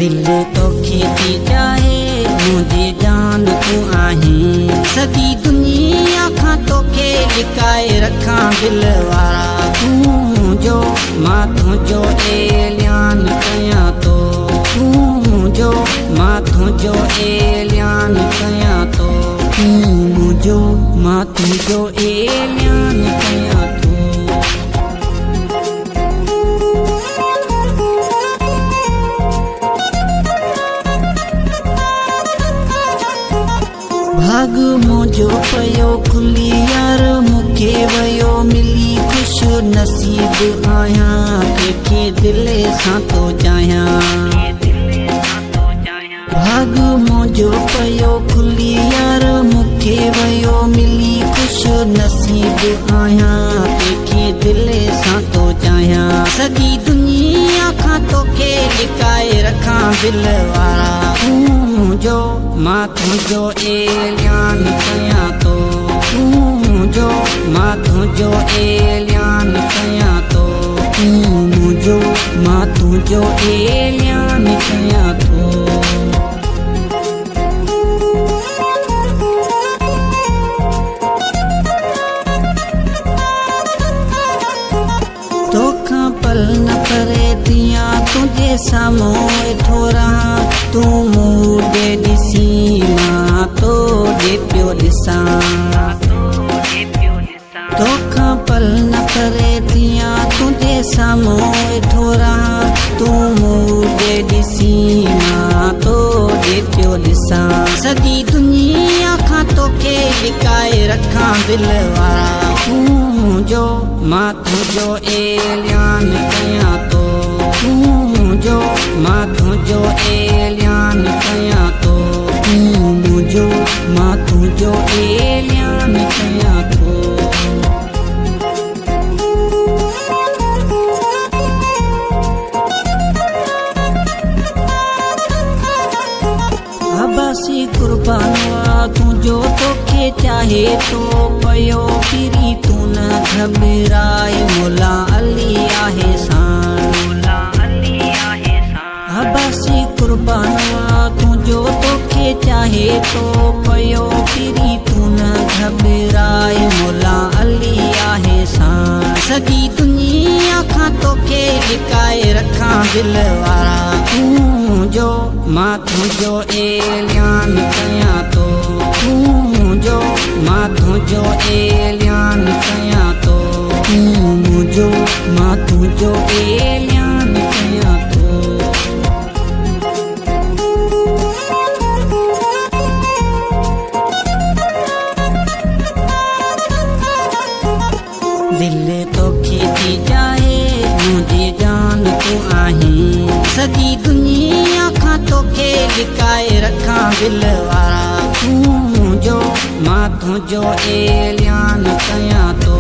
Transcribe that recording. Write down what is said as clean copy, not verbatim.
दिल तो खेती जाए मुझे जान तू आहीं सदी दुनिया खां तोखे लिकाए रखा दिल वारा तू जो मां तुझो एलियान कया तो तू जो मां तुझो एलियान कया तो तू जो मां तुझो एलियान कया तो भाग मुझो पयो खुली यार मुखे वयो मिली खुश नसीब आया के दिल सां तो जाया भाग मुझो पयो खुली यार मुखे वयो मिली खुश नसीब आया के दिल सां तो जाया सदी दुनिया खां तोखे लिकाए रखा दिल वारा तू जो मां तुझो एलियान कया तो तू जो मां तुझो एलियान कया तो तू जो मां तुझो एलियान कया तो तोखां पल न परे दिया तुझे साम्हूं वेठो रहां तू मूं ॾिसी मां तो पियो ॾिसां तोखां पल न परे दिया तुझे साम्हूं वेठो रहां तू मूं ॾिसी मां तो पियो ॾिसां सॼी दुनिया खां तोखे लिकाए रखा दिल वारा तू जो मां तुझो एलियान कया तो तू जो मां तुझो एलियान कया तो तू जो मां तुझो एलियान कया तो अबासी कुर्बानवा तुझो तोखे चाहे तो पयो फिरी तू न घबराए मोला अली आहे सान अबासी कुर्बानवा तुझो तोखे चाहे तो पयो फिरी तू न घबराए मोला अली आहे सान सॼी दुनिया खां तोखे लिकाए रखा दिल वारा तू जो मां तुझो एलियान कया तो तू जो मां तुझो एलियान कया तो तू जो मां तुझो एलियान कया तो दिल तो खेती जाए मुझे जान तू आहीं सॼी दुनिया खां तोखे लिकाए रखा दिल वारा तू जो मां तुझो एलियान कया तो